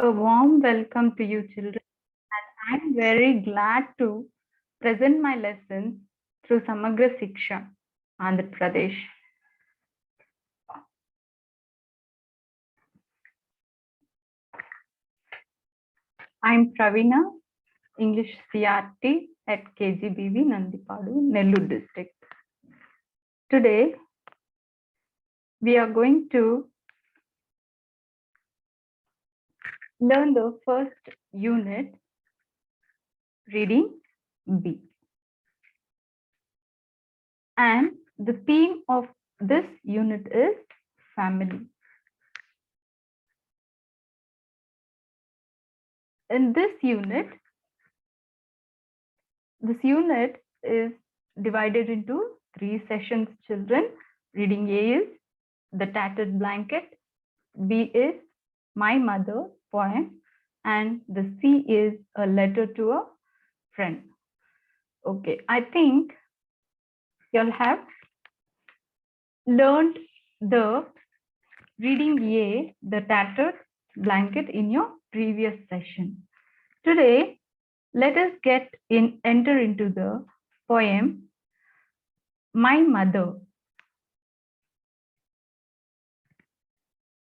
A warm welcome to you, children. I'm very glad to present my lessons through Samagra Siksha, Andhra Pradesh. I'm Praveena, English CRT at KGBV Nandipadu, Nellore district. Today, we are going to learn the first unit, reading B. And the theme of this unit is family. In this unit is divided into 3 sessions, children. Reading A is The Tattered Blanket, B is My Mother poem, and the C is A Letter to a Friend. Okay, I think you'll have learned the reading A, The Tattered Blanket, in your previous session. Today, let us enter into the poem My Mother,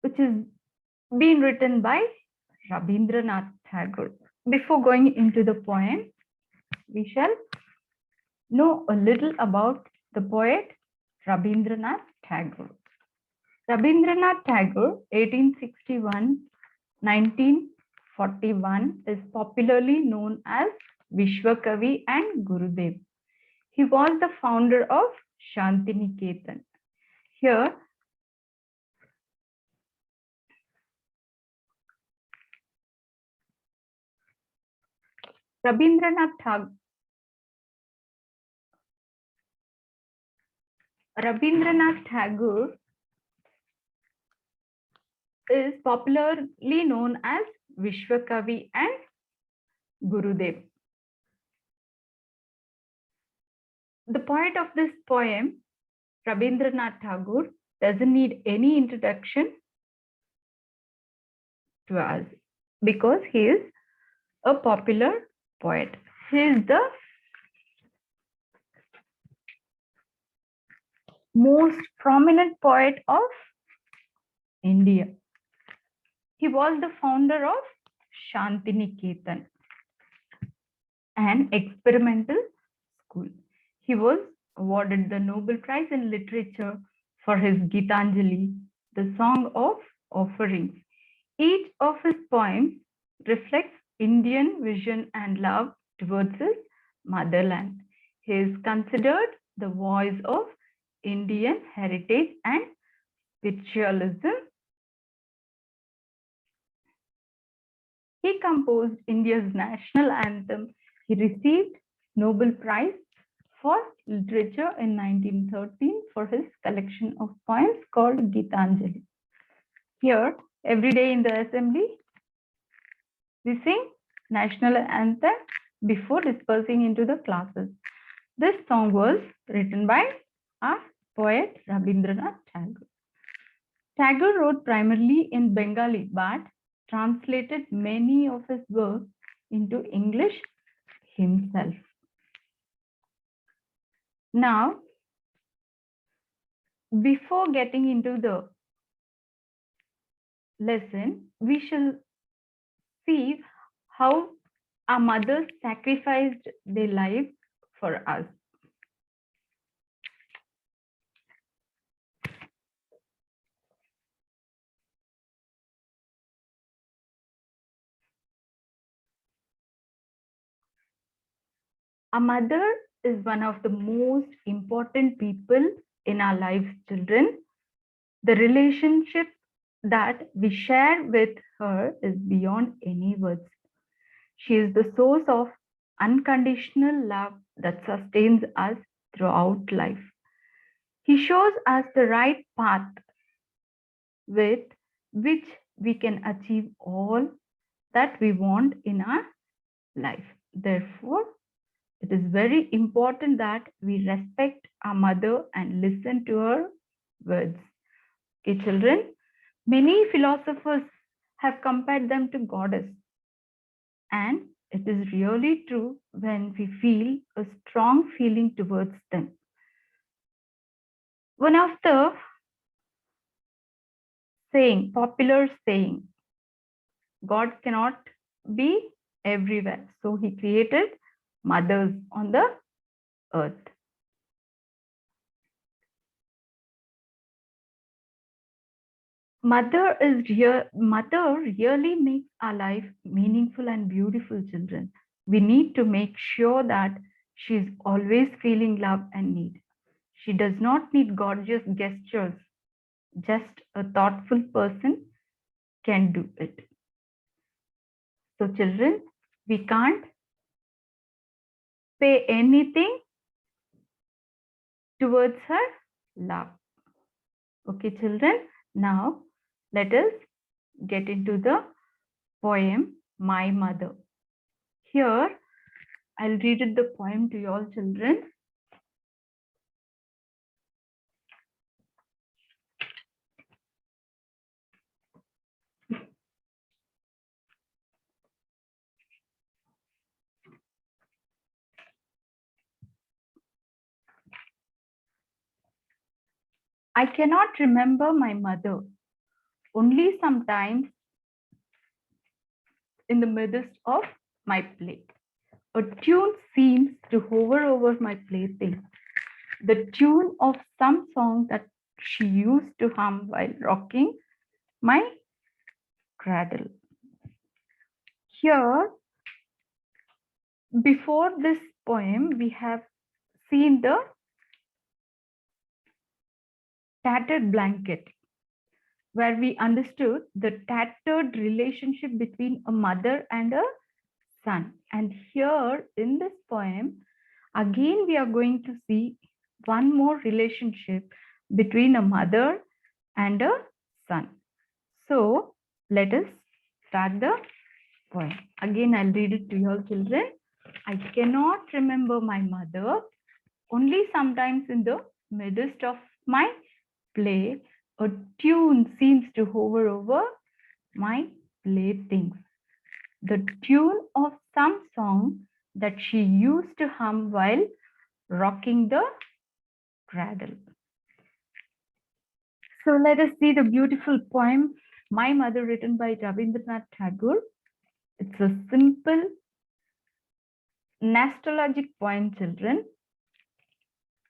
which is being written by Rabindranath Tagore. Before going into the poem, we shall know a little about the poet Rabindranath Tagore. Rabindranath Tagore, 1861-1941, is popularly known as Vishwakavi and Gurudev. He was the founder of Shantiniketan. Here, Rabindranath Tagore is popularly known as Vishwakavi and Gurudev. The poet of this poem, Rabindranath Tagore, doesn't need any introduction to us because he is a popular poet. He is the most prominent poet of India. He was the founder of Shantiniketan, an experimental school. He was awarded the Nobel Prize in Literature for his Gitanjali, the Song of Offerings. Each of his poems reflects Indian vision and love towards his motherland. He is considered the voice of Indian heritage and spiritualism. He composed India's national anthem. He received Nobel Prize for Literature in 1913 for his collection of poems called Gitanjali. Here, every day in the assembly, we sing national anthem before dispersing into the classes. This song was written by our poet Rabindranath Tagore. Tagore wrote primarily in Bengali but translated many of his works into English himself. Now, before getting into the lesson, we shall see how our mothers sacrificed their lives for us. A mother is one of the most important people in our lives, children. The relationship that we share with her is beyond any words. She is the source of unconditional love that sustains us throughout life. He shows us the right path with which we can achieve all that we want in our life. Therefore, it is very important that we respect our mother and listen to her words. Okay, children, many philosophers have compared them to goddess. And it is really true when we feel a strong feeling towards them. One of the popular saying, God cannot be everywhere. So he created mothers on the earth. Mother really makes our life meaningful and beautiful, children. We need to make sure that she is always feeling love and need. She does not need gorgeous gestures. Just a thoughtful person can do it. So children, we can't pay anything towards her love. Okay, children, now let us get into the poem, My Mother. Here, I'll read it the poem to you all, children. I cannot remember my mother, only sometimes in the midst of my play. A tune seems to hover over my plaything, the tune of some song that she used to hum while rocking my cradle. Here, before this poem, we have seen the tattered blanket, where we understood the tattered relationship between a mother and a son. And here in this poem, again, we are going to see one more relationship between a mother and a son. So let us start the poem. Again, I'll read it to your children. I cannot remember my mother, only sometimes in the midst of my play, a tune seems to hover over my playthings, the tune of some song that she used to hum while rocking the cradle. So let us see the beautiful poem, My Mother, written by Rabindranath Tagore. It's a simple, nostalgic poem, children.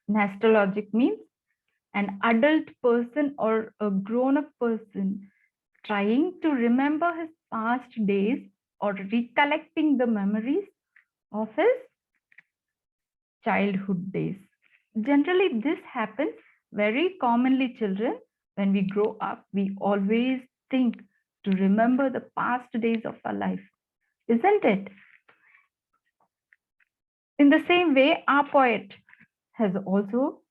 Nostalgic means an adult person or a grown-up person trying to remember his past days or recollecting the memories of his childhood days. Generally, this happens very commonly, children. When we grow up, we always think to remember the past days of our life, isn't it? In the same way, our poet has also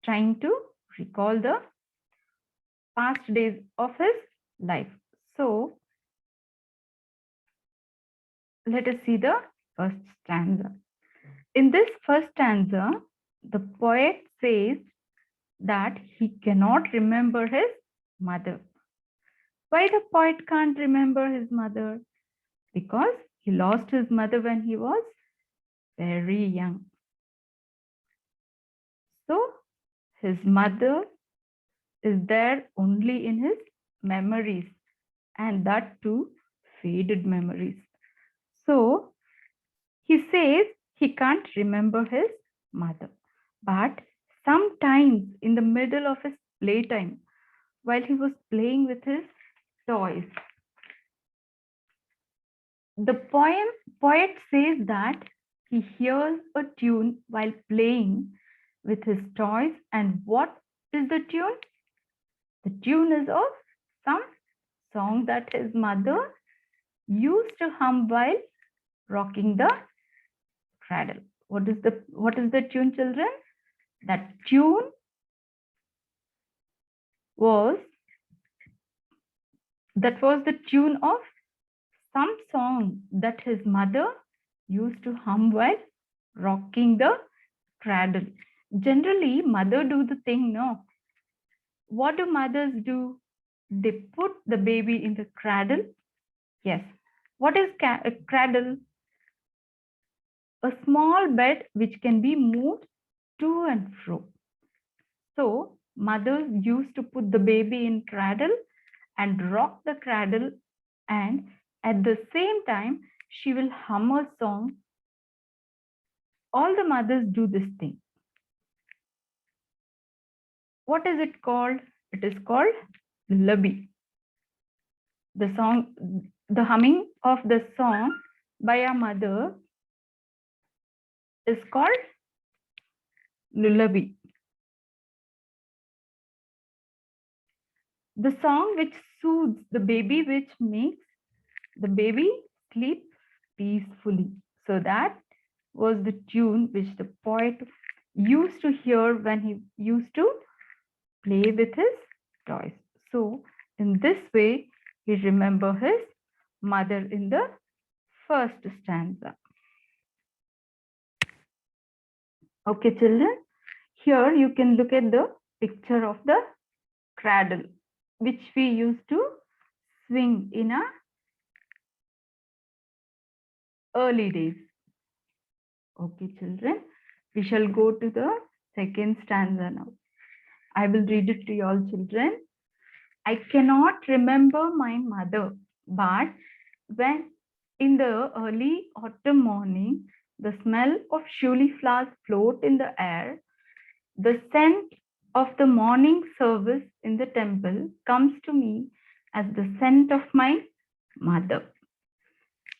trying to recall the past days of his life. So let us see the first stanza. In this first stanza, the poet says that he cannot remember his mother. Why the poet can't remember his mother? Because he lost his mother when he was very young. So his mother is there only in his memories, and that too faded memories. So he says he can't remember his mother, but sometimes in the middle of his playtime, while he was playing with his toys, the poet says that he hears a tune while playing with his toys. And what is the tune? The tune is of some song that his mother used to hum while rocking the cradle. What is the tune, children? That tune was the tune of some song that his mother used to hum while rocking the cradle. Generally, mother do the thing, no? What do mothers do? They put the baby in the cradle. Yes. What is a cradle? A small bed which can be moved to and fro. So mothers used to put the baby in cradle and rock the cradle, and at the same time she will hum a song. All the mothers do this thing. What is it called? It is called lullaby. The song, the humming of the song by a mother is called lullaby. The song which soothes the baby, which makes the baby sleep peacefully. So that was the tune which the poet used to hear when he used to play with his toys. So in this way, he remember his mother in the first stanza. Okay, children, here you can look at the picture of the cradle, which we used to swing in our early days. Okay, children, we shall go to the second stanza now. I will read it to you all, children. I cannot remember my mother, but when in the early autumn morning, the smell of shuli flowers float in the air, the scent of the morning service in the temple comes to me as the scent of my mother.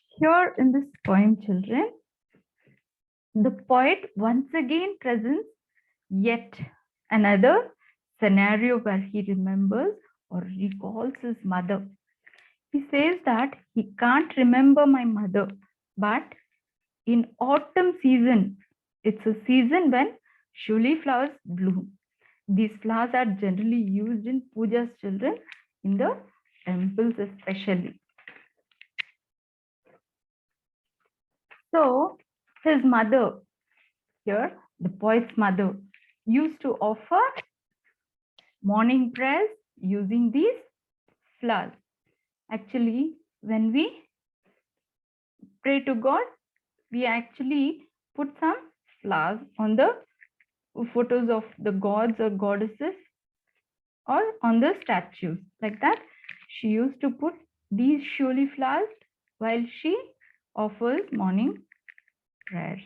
Here in this poem, children, the poet once again presents yet another scenario where he remembers or recalls his mother. He says that he can't remember my mother, but in autumn season, it's a season when shuli flowers bloom. These flowers are generally used in pujas, children, in the temples especially. So his mother, here the poet's mother, used to offer morning prayers using these flowers. Actually, when we pray to God, we actually put some flowers on the photos of the gods or goddesses or on the statues. Like that, she used to put these shuli flowers while she offers morning prayers.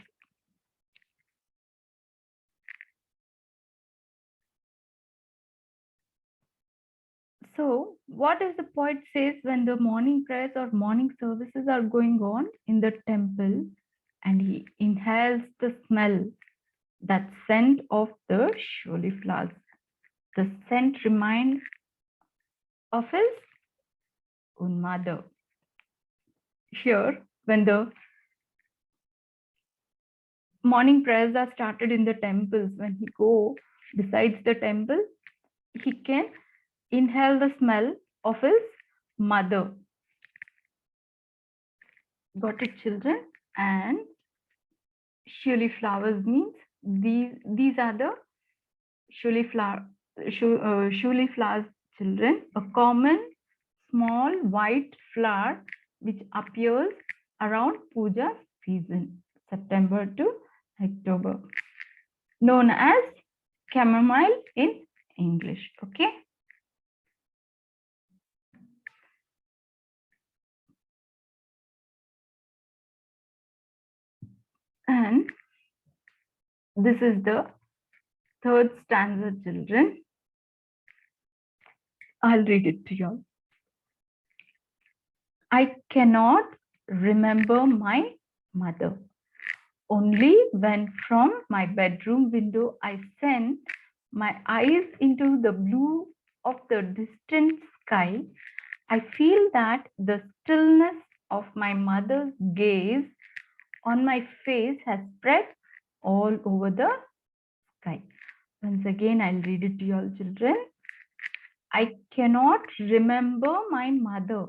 So, what does the poet says when the morning prayers or morning services are going on in the temple, and he inhales the smell, that scent of the shuli flowers? The scent reminds of his own mother. Here, when the morning prayers are started in the temples, when he go besides the temple, he can inhale the smell of his mother. Got it, children? And shuli flowers means these are the shuli flowers, children. A common small white flower which appears around puja season, September to October, known as chamomile in English. Okay. And this is the third stanza, children. I'll read it to you. I cannot remember my mother. Only when from my bedroom window I send my eyes into the blue of the distant sky, I feel that the stillness of my mother's gaze on my face has spread all over the sky. Once again, I'll read it to you all, children. I cannot remember my mother.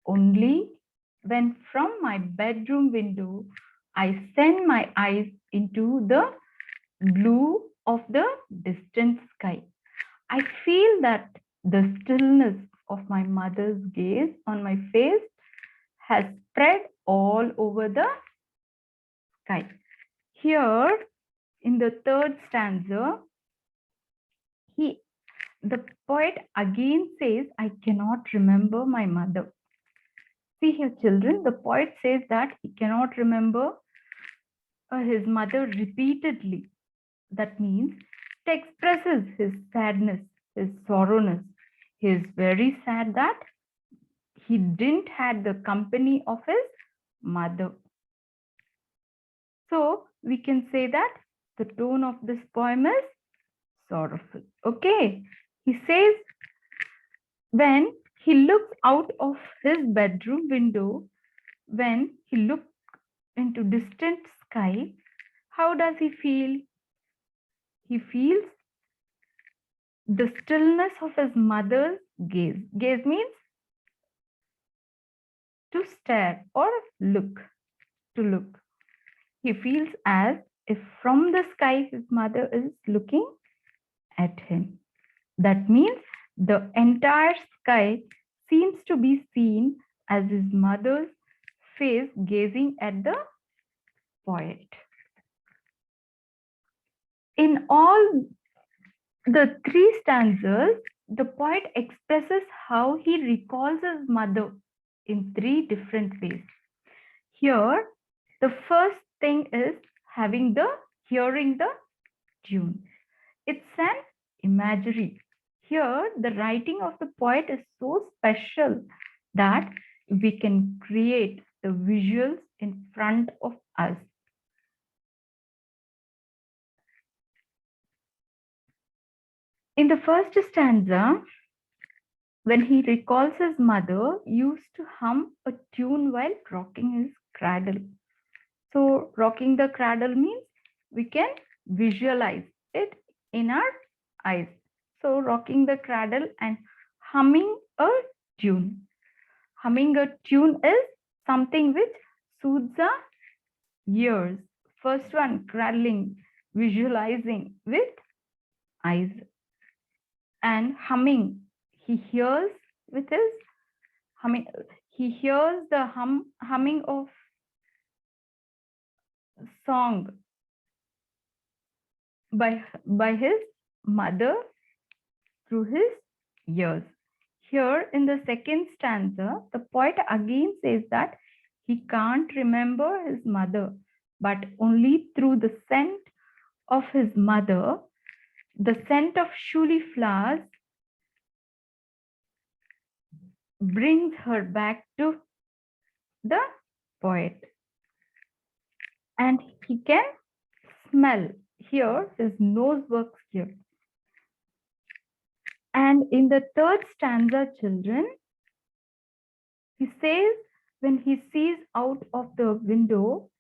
Only when from my bedroom window I send my eyes into the blue of the distant sky, I feel that The stillness of my mother's gaze on my face has spread all over the sky. Here, in the third stanza, the poet again says, I cannot remember my mother. See here, children, the poet says that he cannot remember his mother repeatedly. That means it expresses his sadness, his sorrowness. He is very sad that he didn't had the company of his mother. So we can say that the tone of this poem is sorrowful. Okay. He says, when he looks out of his bedroom window, when he looks into distant sky, how does he feel? He feels the stillness of his mother's gaze. Gaze means to stare or look, to look. He feels as if from the sky his mother is looking at him. That means the entire sky seems to be seen as his mother's face gazing at the poet. In all the three stanzas, the poet expresses how he recalls his mother in three different ways. Here, the first thing is hearing the tune. It's an imagery. Here, the writing of the poet is so special that we can create the visuals in front of us. In the first stanza, when he recalls his mother, used to hum a tune while rocking his cradle. So rocking the cradle means we can visualize it in our eyes. So rocking the cradle and humming a tune. Humming a tune is something which soothes our ears. First one, cradling, visualizing with eyes. And humming, he hears with his humming, he hears the humming of song by his mother through his ears. Here in the second stanza, the poet again says that he can't remember his mother, but only through the scent of his mother, the scent of shuli flowers brings her back to the poet. And he can smell. Here, his nose works here. And in the third stanza, children, he says when he sees out of the window,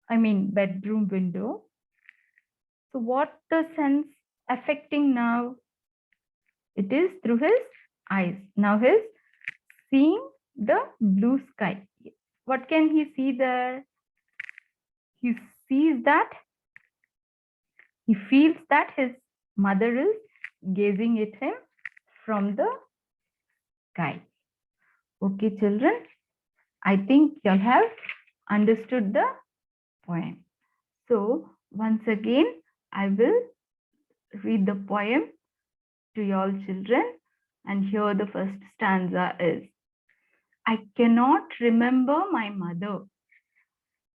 bedroom window. So what the sense affecting now? It is through his eyes. Now he's seeing the blue sky. What can he see there? He sees that, he feels that his mother is gazing at him from the sky. Okay, children, I think you have understood the poem. So once again, I will read the poem to you all children, and here the first stanza is, I cannot remember my mother.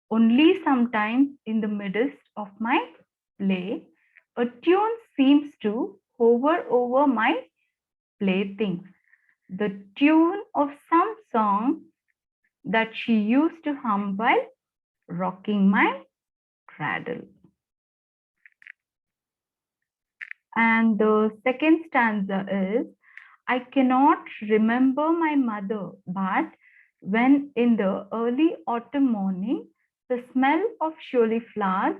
Only sometimes in the midst of my play, a tune seems to hover over my playthings. The tune of some song that she used to hum while rocking my cradle. And the second stanza is, I cannot remember my mother, but when in the early autumn morning, the smell of sholi flowers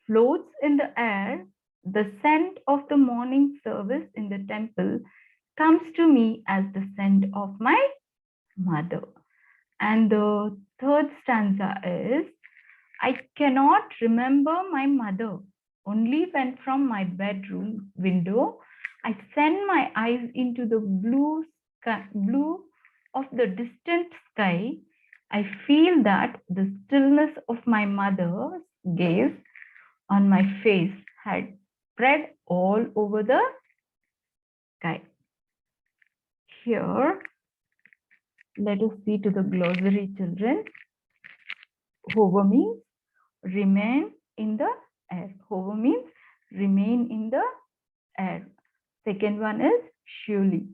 floats in the air, the scent of the morning service in the temple comes to me as the scent of my mother. And the third stanza is, I cannot remember my mother. Only when from my bedroom window I send my eyes into the blue sky, blue of the distant sky. I feel that the stillness of my mother's gaze on my face had spread all over the sky. Here, let us see to the glossary, children. Hover means remain in the air. Hover means remain in the air. Second one is surely.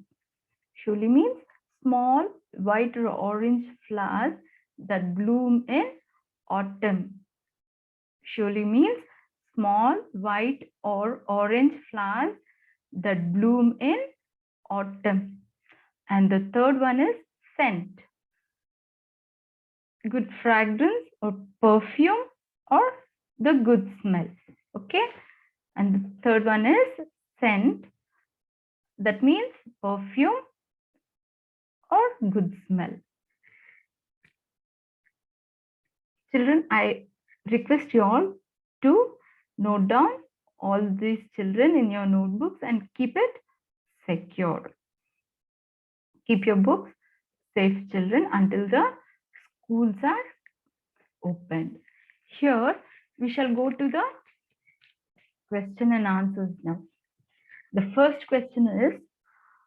Surely means small white or orange flowers that bloom in autumn. Surely means small white or orange flowers that bloom in autumn. And the third one is scent. Good fragrance or perfume or the good smell. Okay. And the third one is scent. That means perfume or good smell. Children, I request you all to note down all these children in your notebooks and keep it secure. Keep your books safe, children, until the schools are opened. Here, we shall go to the question and answers now. The first question is,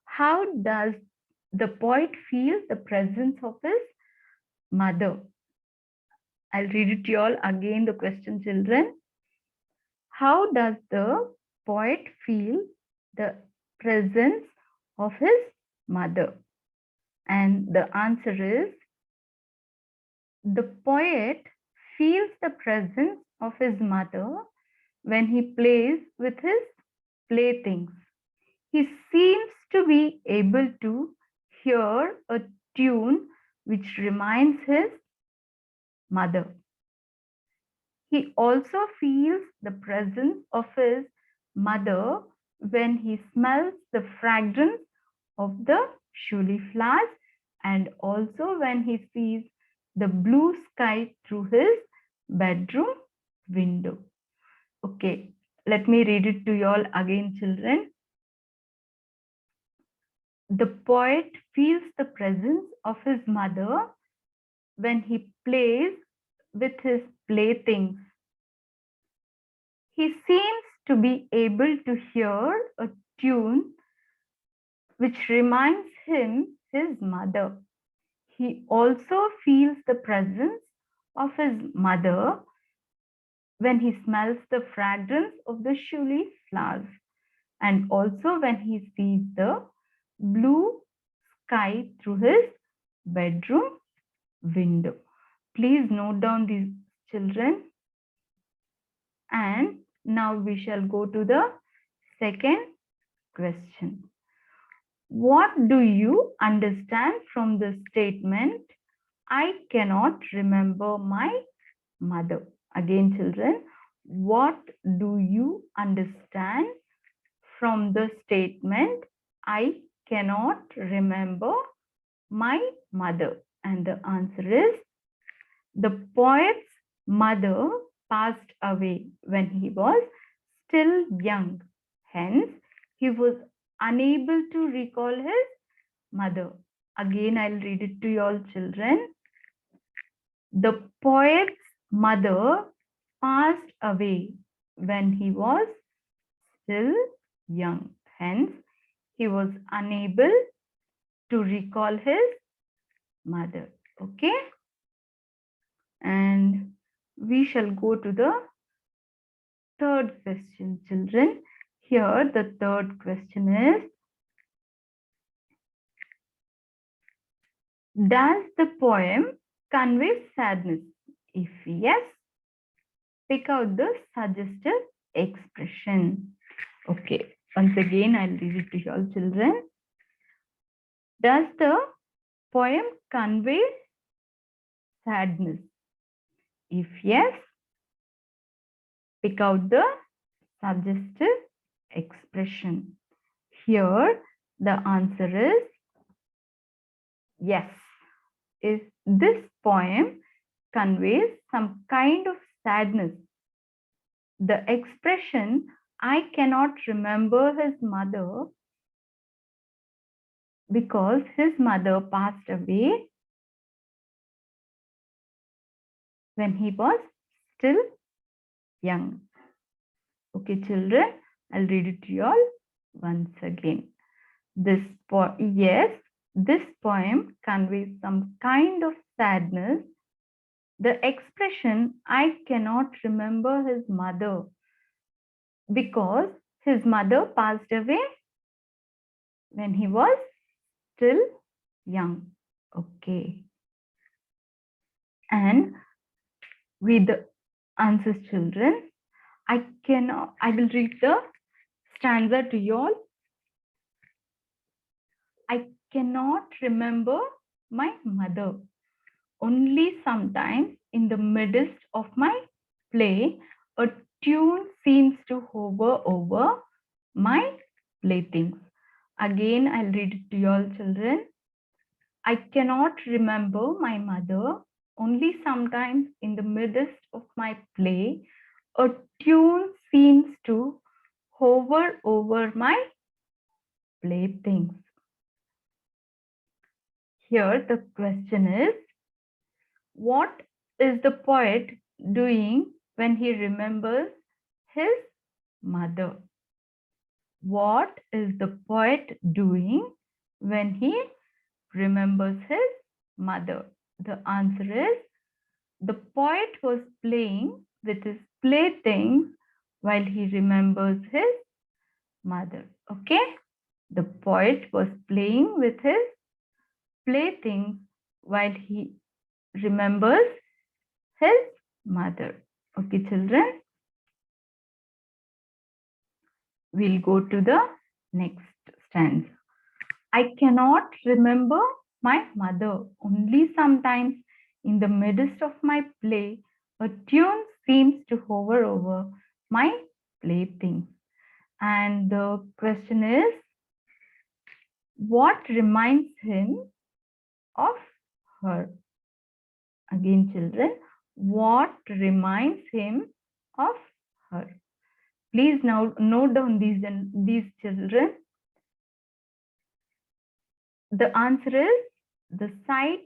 how does the poet feel the presence of his mother? I'll read it to you all again, the question, children. How does the poet feel the presence of his mother? And the answer is, the poet feels the presence of his mother when he plays with his playthings. He seems to be able to hear a tune which reminds his mother. He also feels the presence of his mother when he smells the fragrance of the shuli flowers and also when he sees the blue sky through his bedroom window. Okay, let me read it to you all again, children. The poet feels the presence of his mother when he plays with his playthings. He seems to be able to hear a tune which reminds him his mother. He also feels the presence of his mother when he smells the fragrance of the shuli flowers and also when he sees the blue sky through his bedroom window. Please note down these, children. And now we shall go to the second question. What do you understand from the statement, I cannot remember my mother? Again, children, what do you understand from the statement, I cannot remember my mother? And the answer is, the poet's mother passed away when he was still young. Hence, he was unable to recall his mother. Again, I'll read it to you all, children. The poet's mother passed away when he was still young. Hence, he was unable to recall his mother. Okay? And we shall go to the third question, children. Here, the third question is, does the poem convey sadness? If yes, pick out the suggested expression. Okay, once again, I'll read it to you all, children. Does the poem convey sadness? If yes, pick out the suggested expression. Here, the answer is yes. If this poem conveys some kind of sadness, the expression I cannot remember his mother because his mother passed away when he was still young. Okay, children, I'll read it to you all once again. This poem conveys some kind of sadness. The expression, I cannot remember his mother because his mother passed away when he was still young. Okay. And read the answers, children. I will read the stanza to you all. I cannot remember my mother. Only sometimes in the midst of my play, a tune seems to hover over my playthings. Again, I'll read it to you all, children. I cannot remember my mother. Only sometimes in the midst of my play, a tune seems to hover over my playthings. Here the question is, what is the poet doing when he remembers his mother? What is the poet doing when he remembers his mother? The answer is, the poet was playing with his playthings while he remembers his mother. Okay? The poet was playing with his playthings while he remembers his mother. Okay, children? We'll go to the next stanza. I cannot remember my mother. Only sometimes in the midst of my play, a tune seems to hover over my playthings. And the question is, what reminds him of her? Again, children, what reminds him of her? Please now note down these children. The answer is, the sight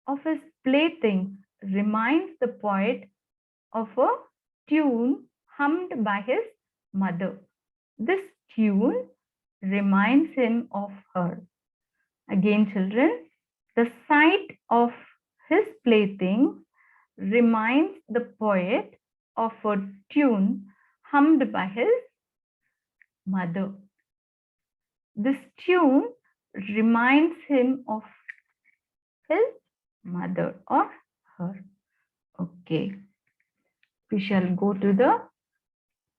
of his playthings reminds the poet of a tune hummed by his mother. This tune reminds him of her. Again, children, the sight of his playthings reminds the poet of a tune hummed by his mother. This tune reminds him of his mother or her. Okay. We shall go to the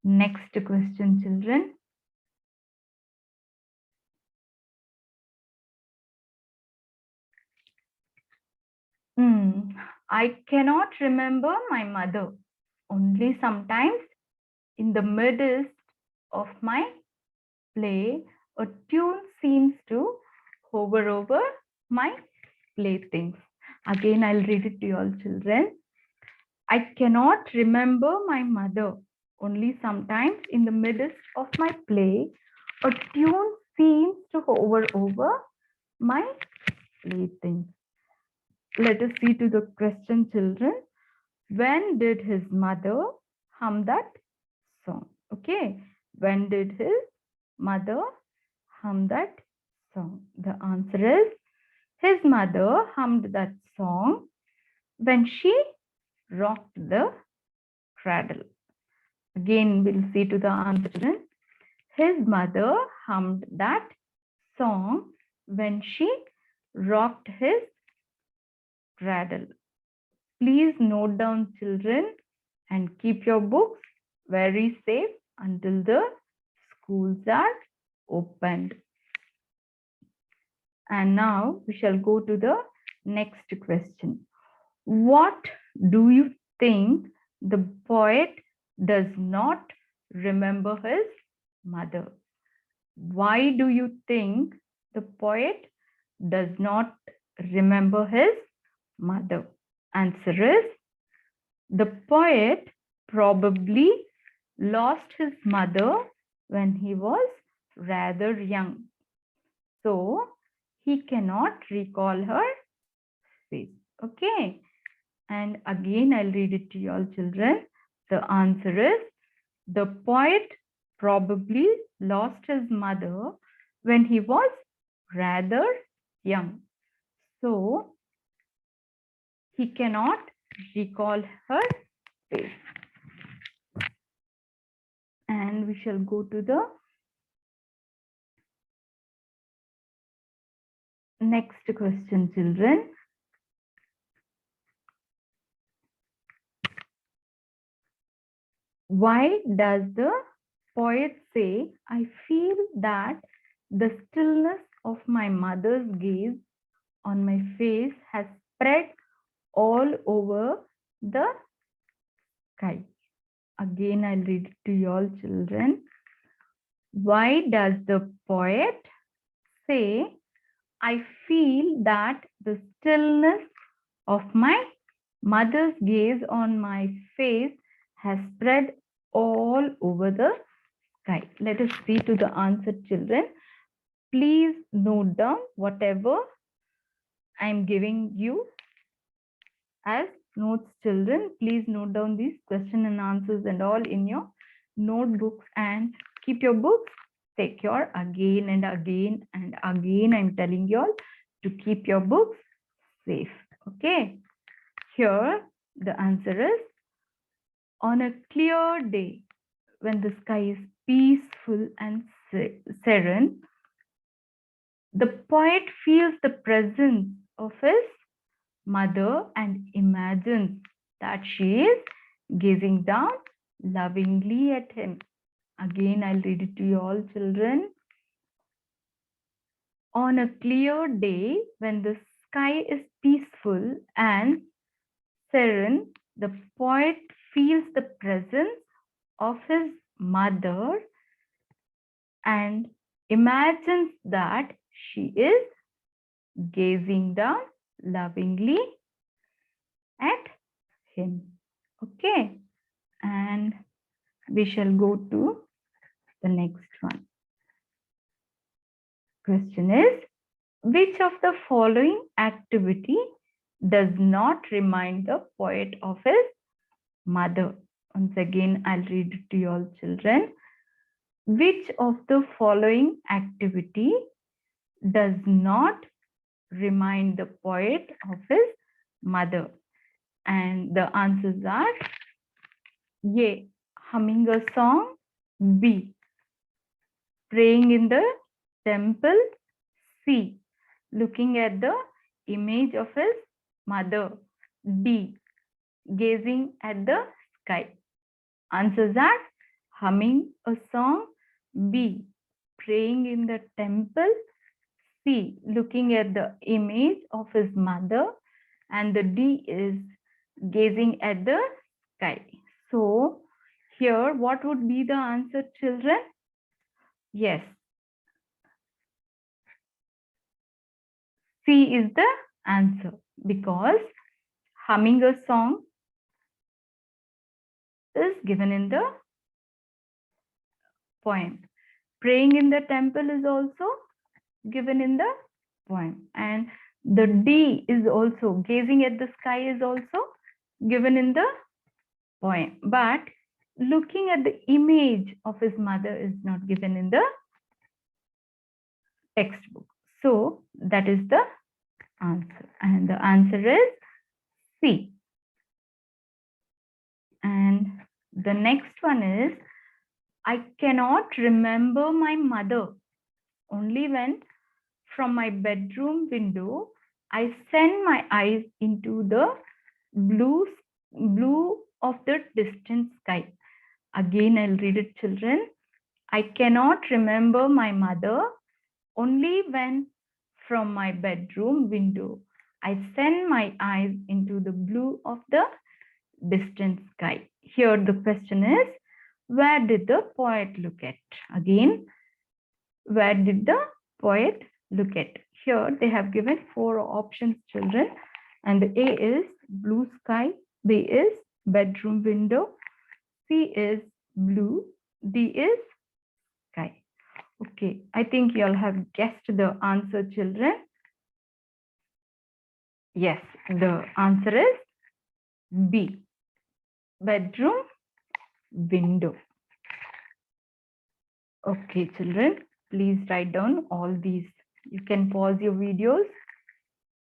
next question, children. I cannot remember my mother. Only sometimes in the midst of my play, a tune seems to hover over my playthings. Again, I'll read it to you all, children. I cannot remember my mother. Only sometimes in the midst of my play, a tune seems to hover over my playthings. Let us see to the question, children. When did his mother hum that song? Okay. When did his mother hum that song? The answer is, his mother hummed that song when she rocked the cradle. Again, we'll see to the answer. His mother hummed that song when she rocked his cradle. Please note down, children, and keep your books very safe until the schools are opened. And now we shall go to the next question. What do you think the poet does not remember his mother? Why do you think the poet does not remember his mother? Answer is, the poet probably lost his mother when he was rather young. So he cannot recall her face. Okay. And again, I'll read it to you all children. The answer is the poet probably lost his mother when he was rather young. So he cannot recall her face. And we shall go to the next question, children. Why does the poet say, I feel that the stillness of my mother's gaze on my face has spread all over the sky? Again, I'll read it to you all children. Why does the poet say, I feel that the stillness of my mother's gaze on my face has spread all over the sky? Let us see to the answer, children. Please note down whatever I am giving you as notes, children. Please note down these question and answers and all in your notebooks and keep your books secure. Again and again and again, I'm telling you all to keep your books safe. Okay. Here the answer is, on a clear day when the sky is peaceful and serene, the poet feels the presence of his mother and imagines that she is gazing down lovingly at him. Again, I'll read it to you all children. On a clear day when the sky is peaceful and serene, the poet feels the presence of his mother and imagines that she is gazing down lovingly at him. Okay. And we shall go to the next one. Question is, which of the following activity does not remind the poet of his mother? Once again, I'll read it to you all children. Which of the following activity does not remind the poet of his mother? And the answers are A, humming a song, B, praying in the temple, C, looking at the image of his mother, D, gazing at the sky. Answers are humming a song, B, praying in the temple, C, looking at the image of his mother, and the D is gazing at the sky. So here, what would be the answer, children? Yes, C is the answer, because humming a song is given in the poem. Praying in the temple is also given in the poem. And the D is also, gazing at the sky is also given in the poem. But looking at the image of his mother is not given in the textbook. So that is the answer. And the answer is C. And the next one is, I cannot remember my mother only when from my bedroom window I send my eyes into the blue of the distant sky. Again, I'll read it, children. I cannot remember my mother only when from my bedroom window I send my eyes into the blue of the distant sky. Here the question is, where did the poet look at? Again, where did the poet look at? Here they have given 4 options, children, and the A is blue sky, B is bedroom window, C is blue. D is sky. Okay, I think you all have guessed the answer, children. Yes, the answer is B. Bedroom window. Okay, children, please write down all these. You can pause your videos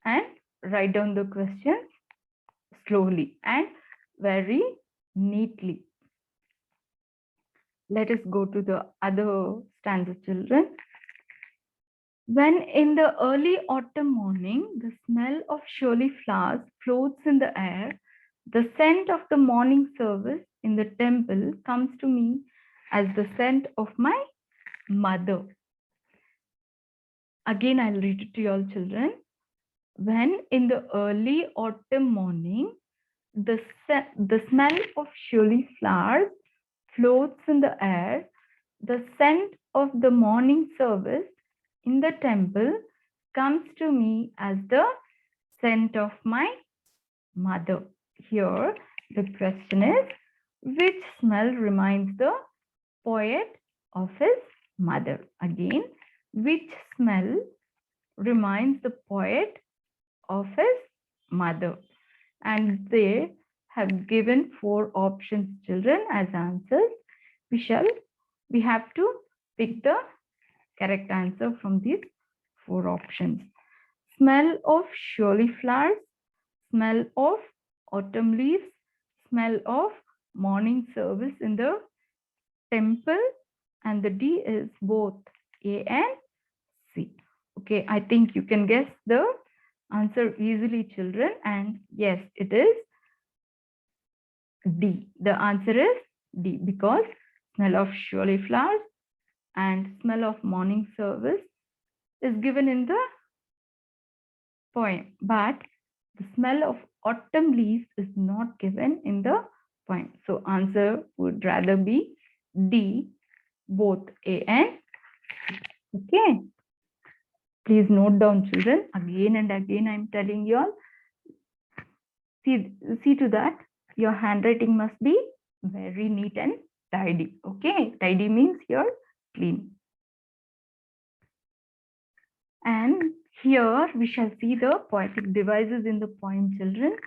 and write down the questions slowly and very neatly. Let us go to the other stanza, children. When in the early autumn morning, the smell of Shirley flowers floats in the air, the scent of the morning service in the temple comes to me as the scent of my mother. Again, I'll read it to you all, children. When in the early autumn morning, the smell of Shirley flowers floats in the air, the scent of the morning service in the temple comes to me as the scent of my mother. Here, the question is, which smell reminds the poet of his mother? Again, which smell reminds the poet of his mother? And they have given 4 options, children, as answers. We have to pick the correct answer from these 4 options. Smell of Shirley flowers, smell of autumn leaves, smell of morning service in the temple, and the D is both A and C. Okay, I think you can guess the answer easily, children, and yes, it is D. The answer is D, because smell of Shirley flowers and smell of morning service is given in the poem, but the smell of autumn leaves is not given in the poem. So answer would rather be D, both A and C. Okay. Please note down, children. Again and again, I'm telling you all. See to that your handwriting must be very neat and tidy. Okay. Tidy means you're clean. And here we shall see the poetic devices in the poem, children.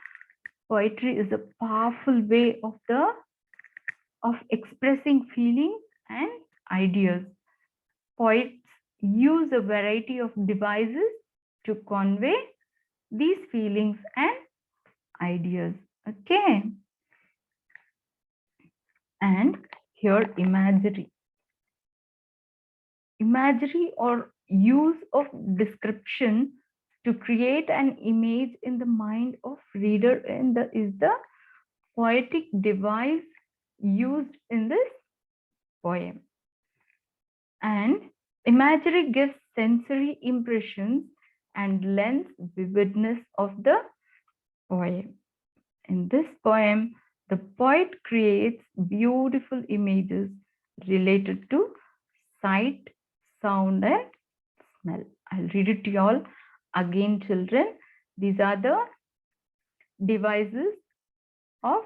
Poetry is a powerful way of expressing feelings and ideas. Poets use a variety of devices to convey these feelings and ideas. Okay. And here imagery. Imagery or use of description to create an image in the mind of reader is the poetic device used in this poem. And imagery gives sensory impressions and lends vividness of the poem. In this poem, the poet creates beautiful images related to sight, sound, and smell. I'll read it to you all again, children. These are the devices of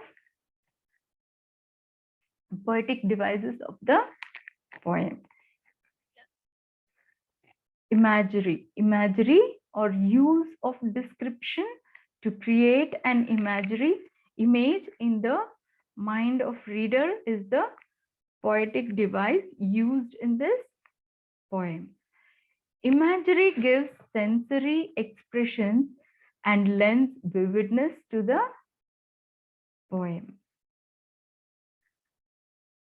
poetic devices of the poem. Imagery or use of description to create an image in the mind of reader is the poetic device used in this poem. Imagery gives sensory expression and lends vividness to the poem.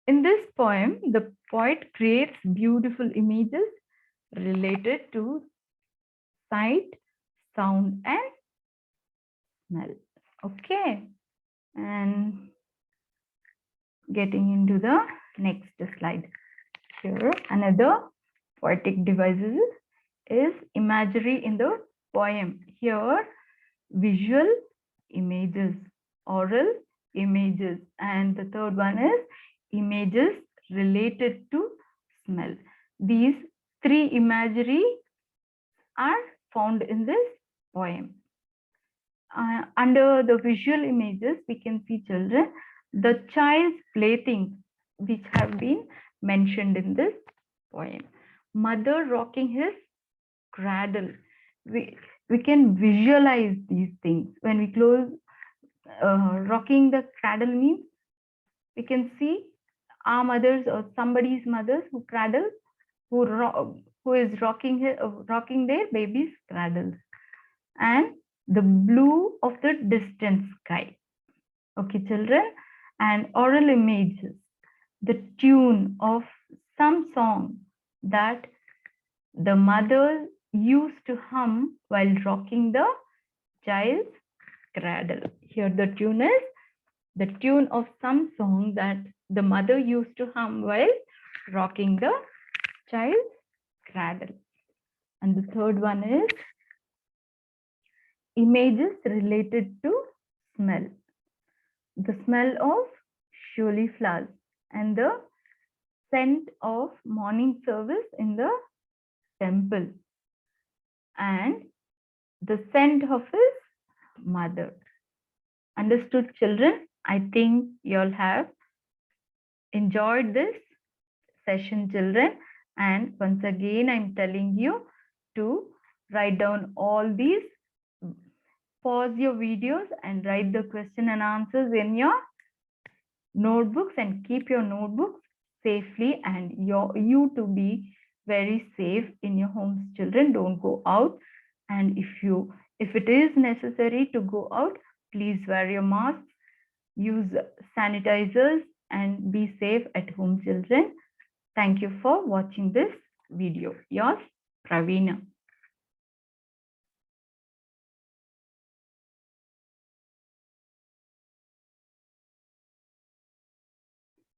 In this poem, the poet creates beautiful images related to sight, sound, and smell. Okay. And getting into the next slide. Here, another poetic devices is imagery in the poem. Here, visual images, oral images, and the third one is images related to smell. These 3 imagery are found in this poem. Under the visual images, we can see, children, the child's playthings which have been mentioned in this poem. Mother rocking his cradle. We can visualize these things when we close. Rocking the cradle means we can see our mothers or somebody's mothers who cradle, who is rocking their baby's cradle, and the blue of the distant sky. Okay, children, and oral images, the tune of some song that the mother used to hum while rocking the child's cradle. Here the tune is the tune of some song that the mother used to hum while rocking the child's cradle. And the third one is images related to smell. The smell of surely flowers and the scent of morning service in the temple and the scent of his mother. Understood, children? I think you all have enjoyed this session, children. And once again, I'm telling you to write down all these, pause your videos and write the question and answers in your notebooks and keep your notebooks safely, and you to be very safe in your homes, children. Don't go out, and if it is necessary to go out, please wear your mask, use sanitizers, and be safe at home, children. Thank you for watching this video. Yours, Praveena.